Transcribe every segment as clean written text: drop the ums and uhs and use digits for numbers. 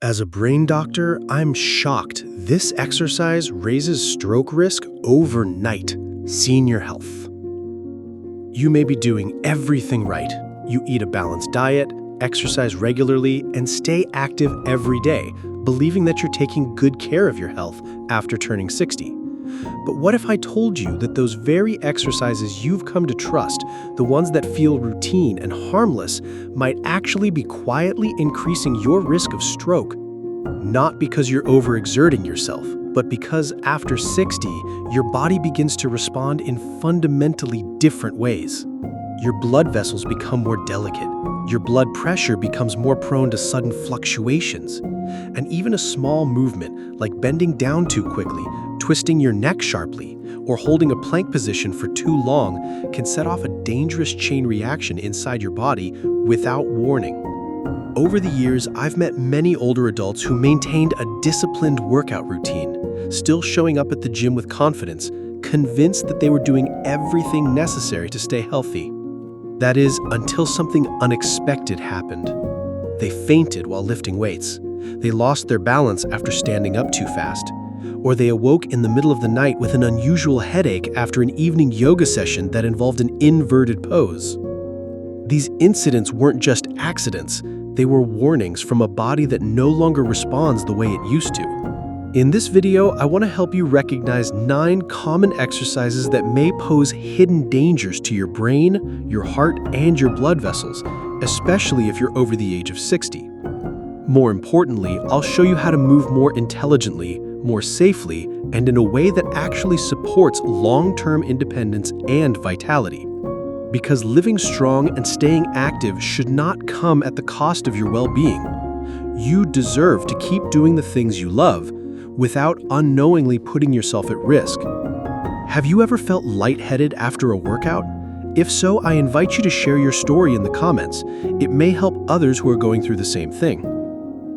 As a brain doctor, I'm shocked this exercise raises stroke risk overnight. Senior health. You may be doing everything right. You eat a balanced diet, exercise regularly, and stay active every day, believing that you're taking good care of your health after turning 60. But what if I told you that those very exercises you've come to trust, the ones that feel routine and harmless, might actually be quietly increasing your risk of stroke? Not because you're overexerting yourself, but because after 60, your body begins to respond in fundamentally different ways. Your blood vessels become more delicate. Your blood pressure becomes more prone to sudden fluctuations. And even a small movement, like bending down too quickly, twisting your neck sharply, or holding a plank position for too long, can set off a dangerous chain reaction inside your body without warning. Over the years, I've met many older adults who maintained a disciplined workout routine, still showing up at the gym with confidence, convinced that they were doing everything necessary to stay healthy. That is, until something unexpected happened. They fainted while lifting weights. They lost their balance after standing up too fast. Or they awoke in the middle of the night with an unusual headache after an evening yoga session that involved an inverted pose. These incidents weren't just accidents, they were warnings from a body that no longer responds the way it used to. In this video, I want to help you recognize 9 common exercises that may pose hidden dangers to your brain, your heart, and your blood vessels, especially if you're over the age of 60. More importantly, I'll show you how to move more intelligently, more safely, and in a way that actually supports long-term independence and vitality. Because living strong and staying active should not come at the cost of your well-being. You deserve to keep doing the things you love without unknowingly putting yourself at risk. Have you ever felt lightheaded after a workout? If so, I invite you to share your story in the comments. It may help others who are going through the same thing.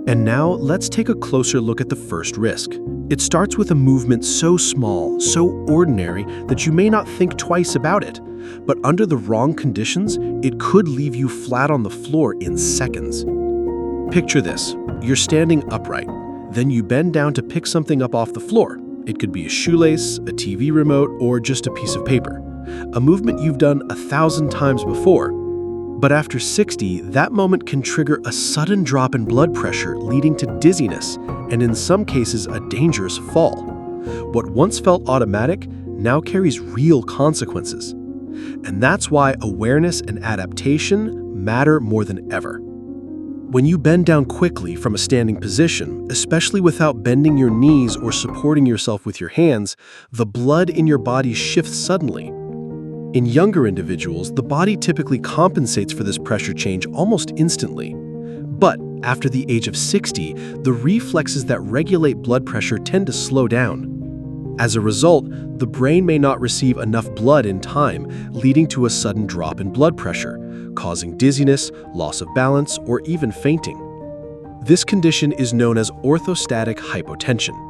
And now, let's take a closer look at the first risk. It starts with a movement so small, so ordinary, that you may not think twice about it. But under the wrong conditions, it could leave you flat on the floor in seconds. Picture this. You're standing upright. Then you bend down to pick something up off the floor. It could be a shoelace, a TV remote, or just a piece of paper. A movement you've done 1,000 times before. But after 60, that moment can trigger a sudden drop in blood pressure, leading to dizziness, and in some cases, a dangerous fall. What once felt automatic now carries real consequences. And that's why awareness and adaptation matter more than ever. When you bend down quickly from a standing position, especially without bending your knees or supporting yourself with your hands, the blood in your body shifts suddenly. In younger individuals, the body typically compensates for this pressure change almost instantly. But after the age of 60, the reflexes that regulate blood pressure tend to slow down. As a result, the brain may not receive enough blood in time, leading to a sudden drop in blood pressure, causing dizziness, loss of balance, or even fainting. This condition is known as orthostatic hypotension.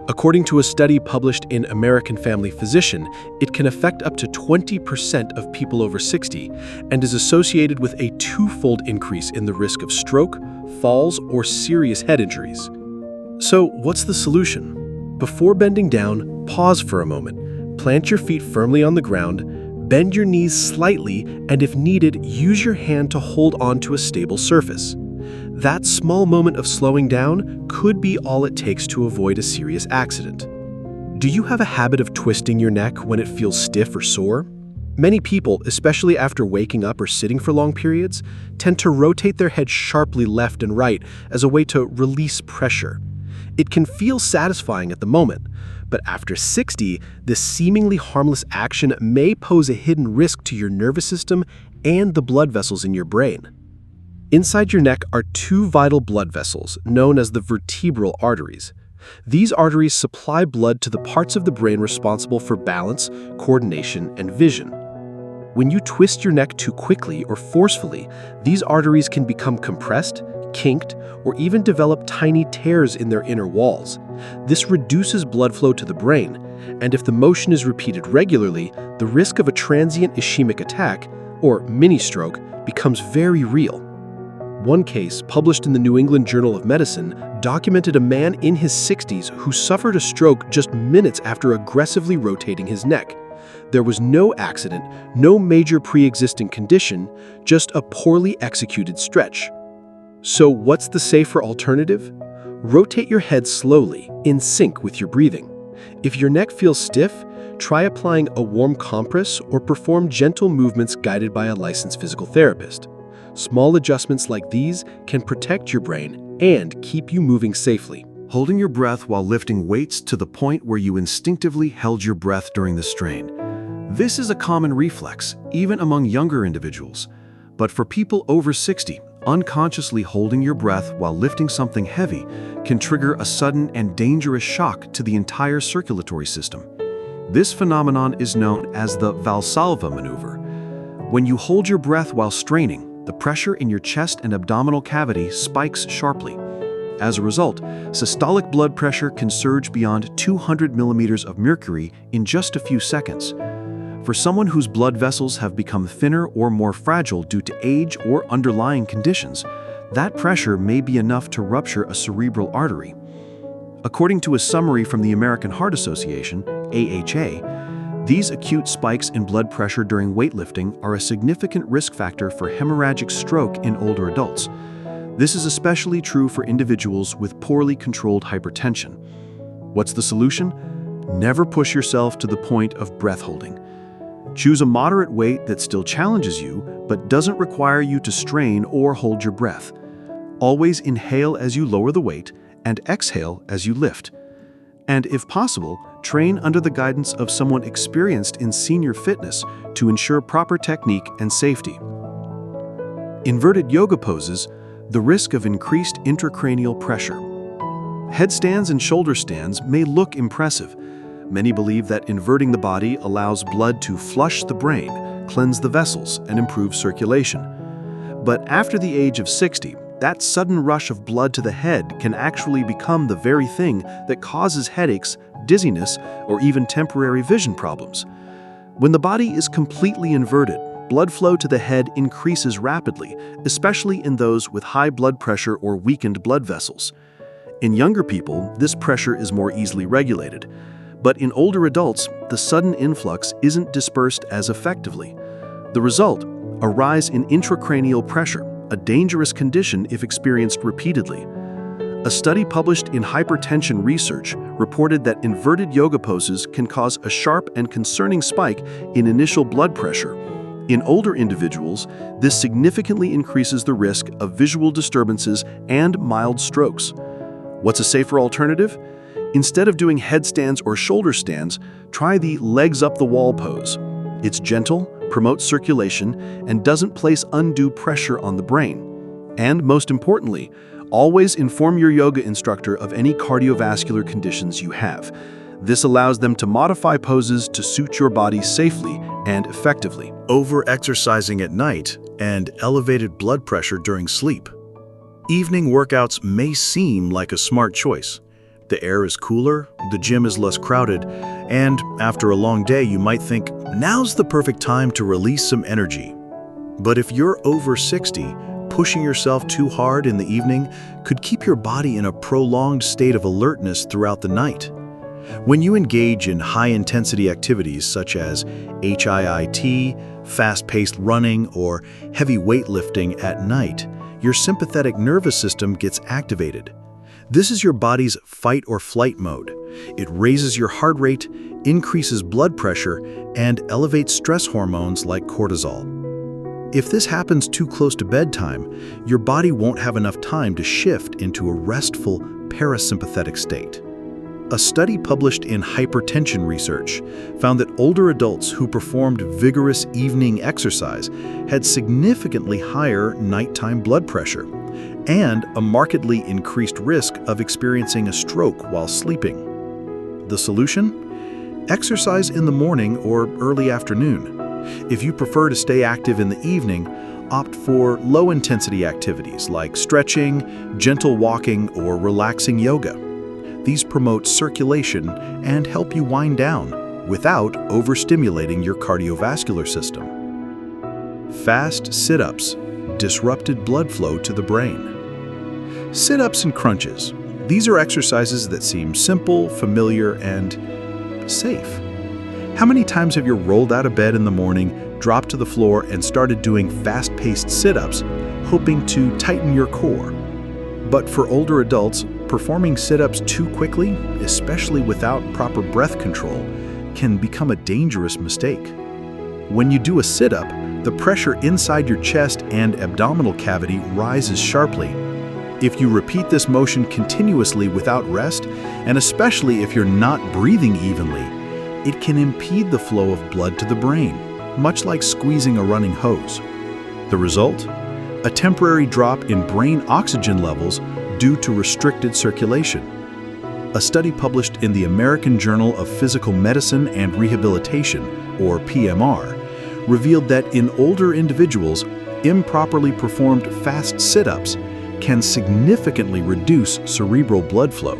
According to a study published in American Family Physician, it can affect up to 20% of people over 60 and is associated with a 2-fold increase in the risk of stroke, falls, or serious head injuries. So, what's the solution? Before bending down, pause for a moment, plant your feet firmly on the ground, bend your knees slightly, and if needed, use your hand to hold on to a stable surface. That small moment of slowing down could be all it takes to avoid a serious accident. Do you have a habit of twisting your neck when it feels stiff or sore? Many people, especially after waking up or sitting for long periods, tend to rotate their head sharply left and right as a way to release pressure. It can feel satisfying at the moment, but after 60, this seemingly harmless action may pose a hidden risk to your nervous system and the blood vessels in your brain. Inside your neck are 2 vital blood vessels, known as the vertebral arteries. These arteries supply blood to the parts of the brain responsible for balance, coordination, and vision. When you twist your neck too quickly or forcefully, these arteries can become compressed, kinked, or even develop tiny tears in their inner walls. This reduces blood flow to the brain, and if the motion is repeated regularly, the risk of a transient ischemic attack, or mini-stroke, becomes very real. One case, published in the New England Journal of Medicine, documented a man in his 60s who suffered a stroke just minutes after aggressively rotating his neck. There was no accident, no major pre-existing condition, just a poorly executed stretch. So what's the safer alternative? Rotate your head slowly, in sync with your breathing. If your neck feels stiff, try applying a warm compress or perform gentle movements guided by a licensed physical therapist. Small adjustments like these can protect your brain and keep you moving safely. Holding your breath while lifting weights to the point where you instinctively held your breath during the strain. This is a common reflex, even among younger individuals. But for people over 60, unconsciously holding your breath while lifting something heavy can trigger a sudden and dangerous shock to the entire circulatory system. This phenomenon is known as the Valsalva maneuver. When you hold your breath while straining, the pressure in your chest and abdominal cavity spikes sharply. As a result, systolic blood pressure can surge beyond 200 millimeters of mercury in just a few seconds. For someone whose blood vessels have become thinner or more fragile due to age or underlying conditions, that pressure may be enough to rupture a cerebral artery. According to a summary from the American Heart Association, AHA, these acute spikes in blood pressure during weightlifting are a significant risk factor for hemorrhagic stroke in older adults. This is especially true for individuals with poorly controlled hypertension. What's the solution? Never push yourself to the point of breath holding. Choose a moderate weight that still challenges you, but doesn't require you to strain or hold your breath. Always inhale as you lower the weight and exhale as you lift. And if possible, train under the guidance of someone experienced in senior fitness to ensure proper technique and safety. Inverted yoga poses, the risk of increased intracranial pressure. Headstands and shoulder stands may look impressive. Many believe that inverting the body allows blood to flush the brain, cleanse the vessels, and improve circulation. But after the age of 60, that sudden rush of blood to the head can actually become the very thing that causes headaches, dizziness, or even temporary vision problems. When the body is completely inverted, blood flow to the head increases rapidly, especially in those with high blood pressure or weakened blood vessels. In younger people, this pressure is more easily regulated. But in older adults, the sudden influx isn't dispersed as effectively. The result, a rise in intracranial pressure, a dangerous condition if experienced repeatedly. A study published in Hypertension Research reported that inverted yoga poses can cause a sharp and concerning spike in initial blood pressure. In older individuals, this significantly increases the risk of visual disturbances and mild strokes. What's a safer alternative? Instead of doing headstands or shoulder stands, try the legs up the wall pose. It's gentle, promotes circulation, and doesn't place undue pressure on the brain. And most importantly, always inform your yoga instructor of any cardiovascular conditions you have. This allows them to modify poses to suit your body safely and effectively. Over-exercising at night and elevated blood pressure during sleep. Evening workouts may seem like a smart choice. The air is cooler, the gym is less crowded, and after a long day you might think, now's the perfect time to release some energy. But if you're over 60, pushing yourself too hard in the evening could keep your body in a prolonged state of alertness throughout the night. When you engage in high-intensity activities such as HIIT, fast-paced running, or heavy weightlifting at night, your sympathetic nervous system gets activated. This is your body's fight or flight mode. It raises your heart rate, increases blood pressure, and elevates stress hormones like cortisol. If this happens too close to bedtime, your body won't have enough time to shift into a restful parasympathetic state. A study published in Hypertension Research found that older adults who performed vigorous evening exercise had significantly higher nighttime blood pressure and a markedly increased risk of experiencing a stroke while sleeping. The solution? Exercise in the morning or early afternoon. If you prefer to stay active in the evening, opt for low-intensity activities like stretching, gentle walking, or relaxing yoga. These promote circulation and help you wind down without overstimulating your cardiovascular system. Fast sit-ups. disrupted blood flow to the brain. Sit-ups and crunches. These are exercises that seem simple, familiar, and safe. How many times have you rolled out of bed in the morning, dropped to the floor, and started doing fast-paced sit-ups, hoping to tighten your core? But for older adults, performing sit-ups too quickly, especially without proper breath control, can become a dangerous mistake. When you do a sit-up, the pressure inside your chest and abdominal cavity rises sharply. If you repeat this motion continuously without rest, and especially if you're not breathing evenly, it can impede the flow of blood to the brain, much like squeezing a running hose. The result? A temporary drop in brain oxygen levels due to restricted circulation. A study published in the American Journal of Physical Medicine and Rehabilitation, or PMR, revealed that in older individuals, improperly performed fast sit-ups can significantly reduce cerebral blood flow.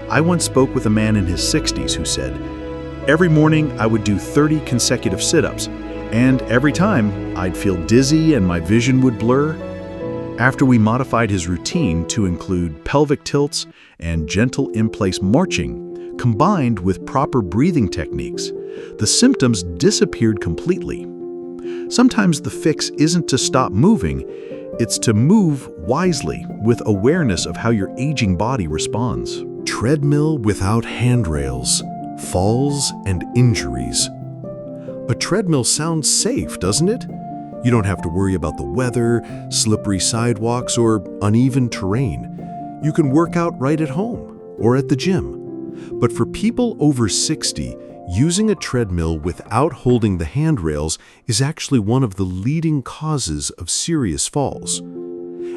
I once spoke with a man in his 60s who said, "Every morning I would do 30 consecutive sit-ups, and every time I'd feel dizzy and my vision would blur." After we modified his routine to include pelvic tilts and gentle in-place marching, combined with proper breathing techniques, the symptoms disappeared completely. Sometimes the fix isn't to stop moving, it's to move wisely with awareness of how your aging body responds. Treadmill without handrails, falls and injuries. A treadmill sounds safe, doesn't it? You don't have to worry about the weather, slippery sidewalks, or uneven terrain. You can work out right at home or at the gym. But for people over 60, using a treadmill without holding the handrails is actually one of the leading causes of serious falls.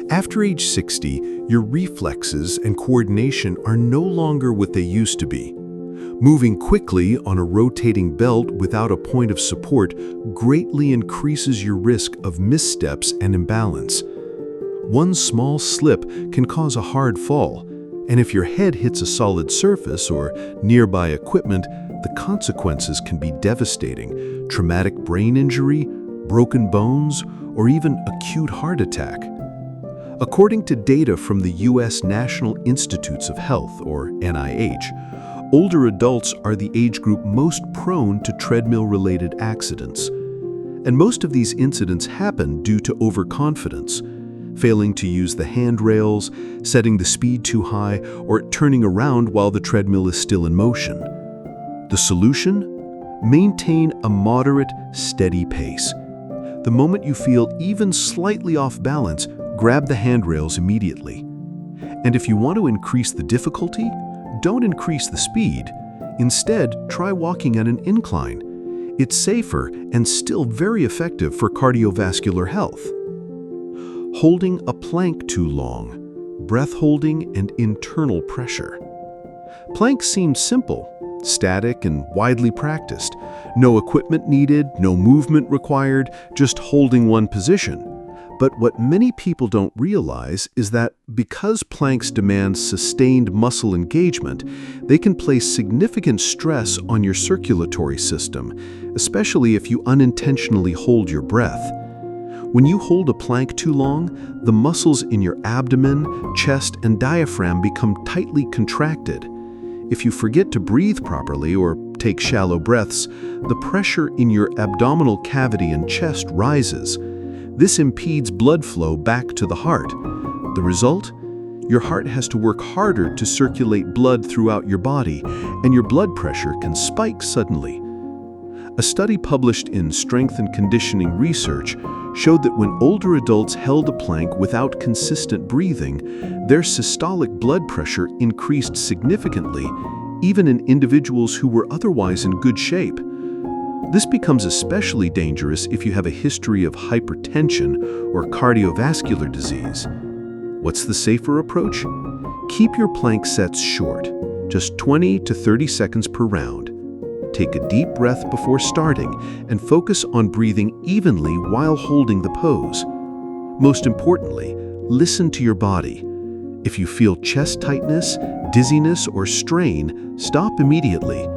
After age 60, your reflexes and coordination are no longer what they used to be. Moving quickly on a rotating belt without a point of support greatly increases your risk of missteps and imbalance. One small slip can cause a hard fall, and if your head hits a solid surface or nearby equipment, the consequences can be devastating: traumatic brain injury, broken bones, or even acute heart attack. According to data from the U.S. National Institutes of Health, or NIH, older adults are the age group most prone to treadmill-related accidents. And most of these incidents happen due to overconfidence, failing to use the handrails, setting the speed too high, or turning around while the treadmill is still in motion. The solution? Maintain a moderate, steady pace. The moment you feel even slightly off balance, grab the handrails immediately. And if you want to increase the difficulty, don't increase the speed. Instead, try walking at an incline. It's safer and still very effective for cardiovascular health. Holding a plank too long, breath holding and internal pressure. Planks seem simple, static and widely practiced. No equipment needed, no movement required, just holding one position. But what many people don't realize is that because planks demand sustained muscle engagement, they can place significant stress on your circulatory system, especially if you unintentionally hold your breath. When you hold a plank too long, the muscles in your abdomen, chest, and diaphragm become tightly contracted. If you forget to breathe properly or take shallow breaths, the pressure in your abdominal cavity and chest rises. This impedes blood flow back to the heart. The result? Your heart has to work harder to circulate blood throughout your body, and your blood pressure can spike suddenly. A study published in Strength and Conditioning Research showed that when older adults held a plank without consistent breathing, their systolic blood pressure increased significantly, even in individuals who were otherwise in good shape. This becomes especially dangerous if you have a history of hypertension or cardiovascular disease. What's the safer approach? Keep your plank sets short, just 20 to 30 seconds per round. Take a deep breath before starting and focus on breathing evenly while holding the pose. Most importantly, listen to your body. If you feel chest tightness, dizziness, or strain, stop immediately.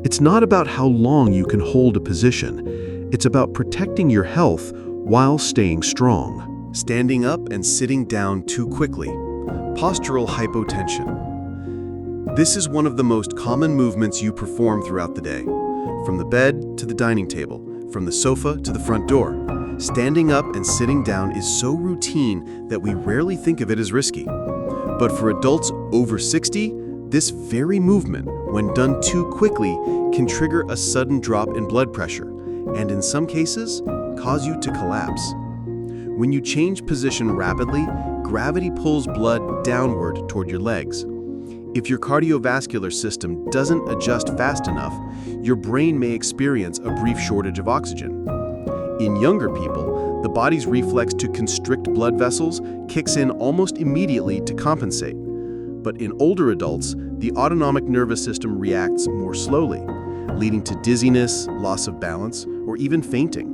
It's not about how long you can hold a position. It's about protecting your health while staying strong. Standing up and sitting down too quickly. Postural hypotension. This is one of the most common movements you perform throughout the day. From the bed to the dining table, from the sofa to the front door. Standing up and sitting down is so routine that we rarely think of it as risky. But for adults over 60, this very movement, when done too quickly, can trigger a sudden drop in blood pressure, and in some cases, cause you to collapse. When you change position rapidly, gravity pulls blood downward toward your legs. If your cardiovascular system doesn't adjust fast enough, your brain may experience a brief shortage of oxygen. In younger people, the body's reflex to constrict blood vessels kicks in almost immediately to compensate. But in older adults, the autonomic nervous system reacts more slowly, leading to dizziness, loss of balance, or even fainting.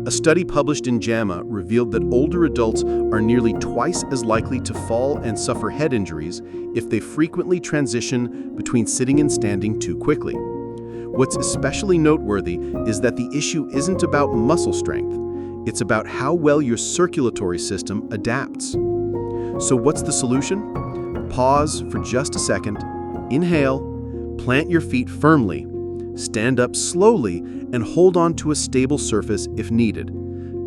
A study published in JAMA revealed that older adults are nearly twice as likely to fall and suffer head injuries if they frequently transition between sitting and standing too quickly. What's especially noteworthy is that the issue isn't about muscle strength. It's about how well your circulatory system adapts. So what's the solution? Pause for just a second, inhale, plant your feet firmly, stand up slowly, and hold on to a stable surface if needed.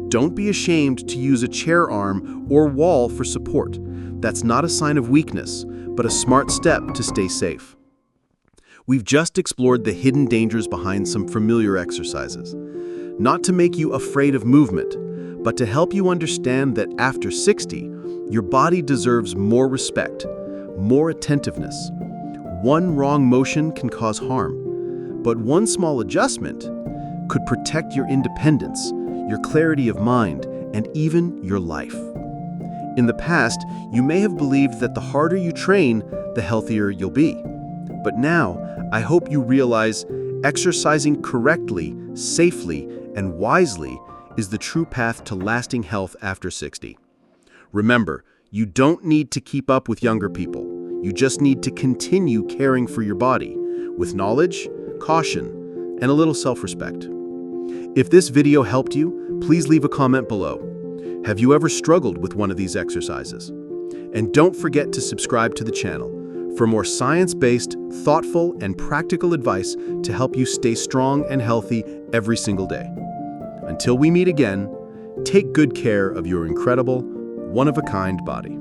Don't be ashamed to use a chair arm or wall for support. That's not a sign of weakness, but a smart step to stay safe. We've just explored the hidden dangers behind some familiar exercises. Not to make you afraid of movement, but to help you understand that after 60, your body deserves more respect, more attentiveness. One wrong motion can cause harm, but one small adjustment could protect your independence, your clarity of mind, and even your life. In the past, you may have believed that the harder you train, the healthier you'll be. But now, I hope you realize exercising correctly, safely, and wisely is the true path to lasting health after 60. Remember, you don't need to keep up with younger people. You just need to continue caring for your body with knowledge, caution, and a little self-respect. If this video helped you, please leave a comment below. Have you ever struggled with one of these exercises? And don't forget to subscribe to the channel for more science-based, thoughtful, and practical advice to help you stay strong and healthy every single day. Until we meet again, take good care of your incredible, one-of-a-kind body.